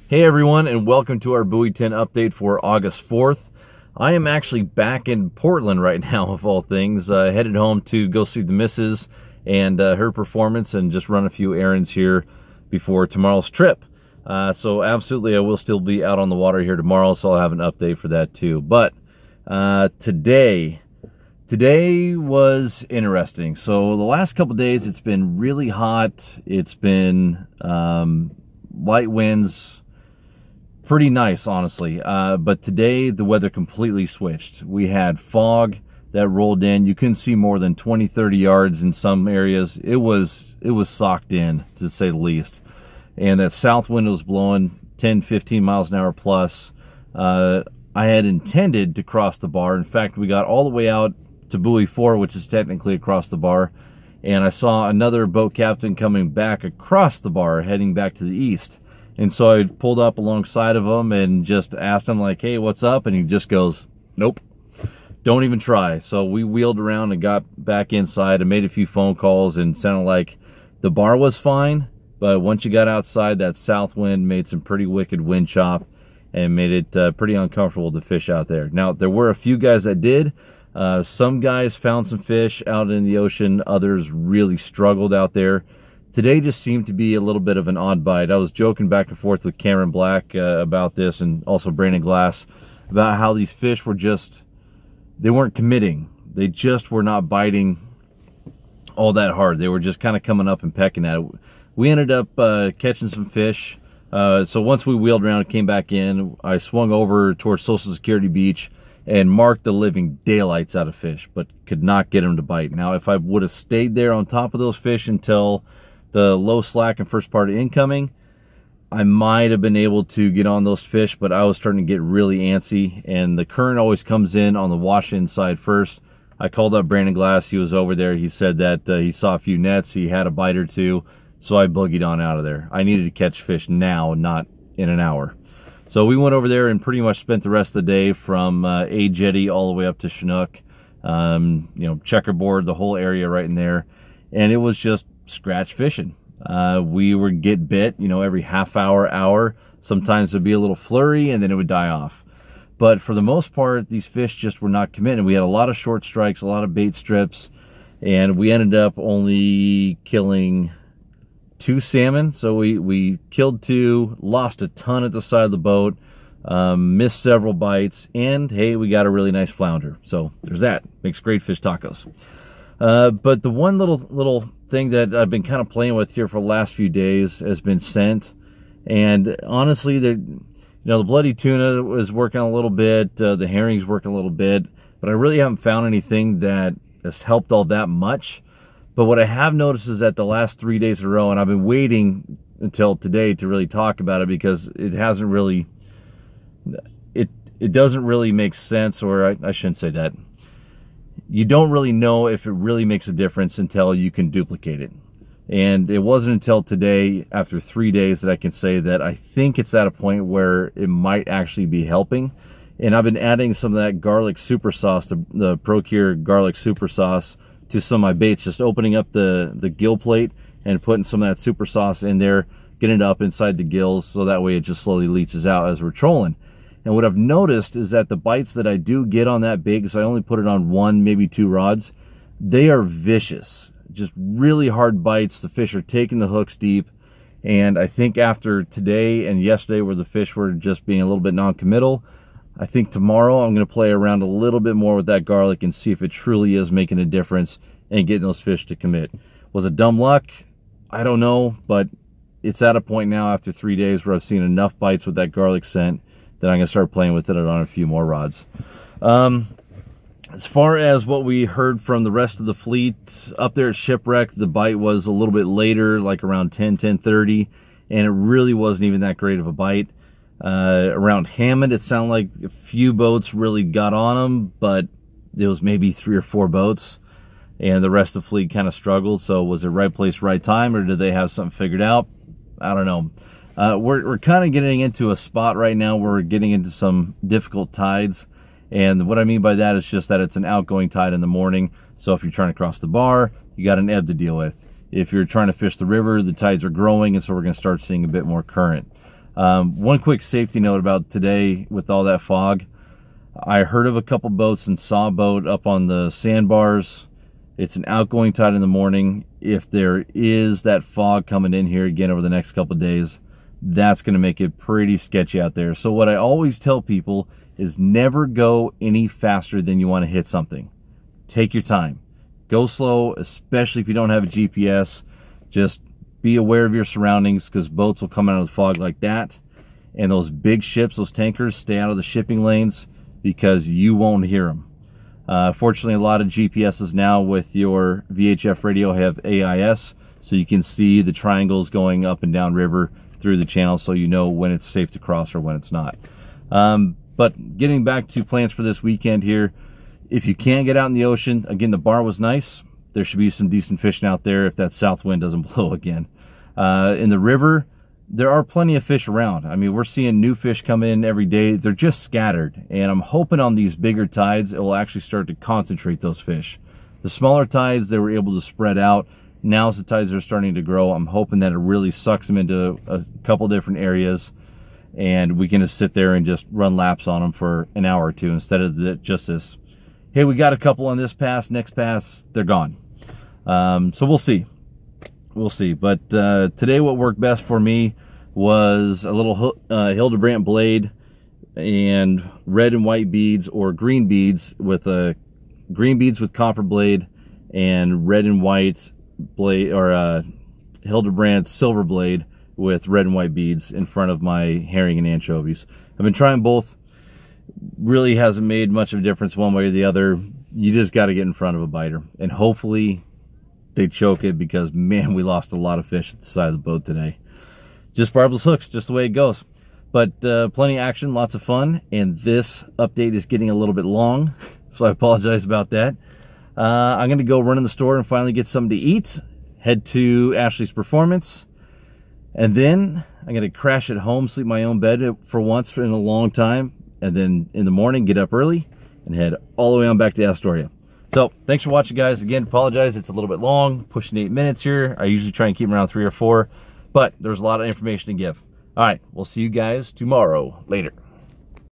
Hey everyone, and welcome to our Buoy 10 update for August 4th. I am actually back in Portland right now, of all things. Headed home to go see the missus and her performance and just run a few errands here before tomorrow's trip. So absolutely, I will still be out on the water here tomorrow, so I'll have an update for that too. But today was interesting. So the last couple days, it's been really hot. It's been light winds. Pretty nice, honestly. But today the weather completely switched. We had fog that rolled in. You couldn't see more than 20-30 yards in some areas. It was socked in, to say the least. And that south wind was blowing 10-15 miles an hour plus. I had intended to cross the bar. In fact, we got all the way out to Buoy 4, which is technically across the bar, and I saw another boat captain coming back across the bar, heading back to the east. And so I pulled up alongside of him and just asked him, like, hey, what's up? And he just goes, nope, don't even try. So we wheeled around and got back inside and made a few phone calls, and sounded like the bar was fine, but once you got outside, that south wind made some pretty wicked wind chop and made it pretty uncomfortable to fish out there. Now, there were a few guys that did. Some guys found some fish out in the ocean. Others really struggled out there. Today just seemed to be a little bit of an odd bite. I was joking back and forth with Cameron Black about this, and also Brandon Glass, about how these fish were just, they weren't committing. They just were not biting all that hard. They were just kind of coming up and pecking at it. We ended up catching some fish. So once we wheeled around and came back in, I swung over towards Social Security Beach and marked the living daylights out of fish, but could not get them to bite. Now, if I would have stayed there on top of those fish until the low slack and first part of incoming, I might have been able to get on those fish, but I was starting to get really antsy, and the current always comes in on the wash-in side first. I called up Brandon Glass. He was over there. He said that he saw a few nets. He had a bite or two, so I boogied on out of there. I needed to catch fish now, not in an hour. So we went over there and pretty much spent the rest of the day from A Jetty all the way up to Chinook, you know, Checkerboard, the whole area right in there. And it was just scratch fishing. We would get bit, you know, every half hour. Sometimes it'd be a little flurry and then it would die off. But for the most part, these fish just were not committing. We had a lot of short strikes, a lot of bait strips, and we ended up only killing 2 salmon. So we killed 2, lost a ton at the side of the boat, missed several bites, and hey, we got a really nice flounder. So there's that. Makes great fish tacos. But the one little thing that I've been kind of playing with here for the last few days has been scent. And honestly, you know, the bloody tuna was working a little bit, the herring's working a little bit, but I really haven't found anything that has helped all that much. But what I have noticed is that the last 3 days in a row, and I've been waiting until today to really talk about it, because it hasn't really, it doesn't really make sense, or I shouldn't say that. You don't really know if it really makes a difference until you can duplicate it. And it wasn't until today, after 3 days, that I can say that I think it's at a point where it might actually be helping. And I've been adding some of that garlic super sauce, the Procure garlic super sauce, to some of my baits, just opening up the gill plate and putting some of that super sauce in there, getting it up inside the gills, so that way it just slowly leaches out as we're trolling. And what I've noticed is that the bites that I do get on that bait, because I only put it on 1, maybe 2 rods, they are vicious. Just really hard bites. The fish are taking the hooks deep. And I think after today and yesterday, where the fish were just being a little bit non-committal, I think tomorrow I'm going to play around a little bit more with that garlic and see if it truly is making a difference and getting those fish to commit. Was it dumb luck? I don't know, but it's at a point now after 3 days where I've seen enough bites with that garlic scent that I'm going to start playing with it on a few more rods. As far as what we heard from the rest of the fleet, up there at Shipwreck, the bite was a little bit later, like around 10:30, and it really wasn't even that great of a bite. Around Hammond, it sounded like a few boats really got on them, but it was maybe 3 or 4 boats, and the rest of the fleet kind of struggled. So was it right place, right time, or did they have something figured out? I don't know. We're kind of getting into a spot right now where we're getting into some difficult tides, and what I mean by that is just that it's an outgoing tide in the morning. So if you're trying to cross the bar, you got an ebb to deal with. If you're trying to fish the river, the tides are growing, and so we're going to start seeing a bit more current. One quick safety note about today with all that fog. I heard of a couple boats and saw a boat up on the sandbars. It's an outgoing tide in the morning. If there is that fog coming in here again over the next couple of days, that's going to make it pretty sketchy out there. So what I always tell people is never go any faster than you want to hit something. Take your time. Go slow, especially if you don't have a GPS. Just be aware of your surroundings, because boats will come out of the fog like that. And those big ships, those tankers, stay out of the shipping lanes, because you won't hear them. Fortunately, a lot of GPSs now with your VHF radio have AIS, so you can see the triangles going up and down river through the channel, so you know when it's safe to cross or when it's not. But getting back to plans for this weekend here, if you can get out in the ocean, again, the bar was nice. There should be some decent fishing out there if that south wind doesn't blow again. In the river, there are plenty of fish around. I mean, we're seeing new fish come in every day. They're just scattered, and I'm hoping on these bigger tides it will actually start to concentrate those fish. The smaller tides, they were able to spread out. Now as the tides are starting to grow, I'm hoping that it really sucks them into a couple different areas, and we can just sit there and just run laps on them for an hour or two, instead of just this, hey, we got a couple on this pass, next pass, they're gone. So we'll see. We'll see. But today what worked best for me was a little Hildebrandt blade and red and white beads, or green beads with green beads with copper blade, and red and white blade, or Hildebrandt silver blade with red and white beads in front of my herring and anchovies. I've been trying both. Really hasn't made much of a difference one way or the other. You just got to get in front of a biter, and hopefully they choke it, because man, we lost a lot of fish at the side of the boat today. Just barbless hooks, just the way it goes. But plenty of action, lots of fun, and this update is getting a little bit long, so I apologize about that. I'm going to go run in the store and finally get something to eat, head to Ashley's Performance, and then I'm going to crash at home, sleep in my own bed for once in a long time, and then in the morning get up early and head all the way on back to Astoria. So thanks for watching, guys. Again, apologize, it's a little bit long, pushing 8 minutes here. I usually try and keep them around 3 or 4, but there's a lot of information to give. All right, we'll see you guys tomorrow. Later.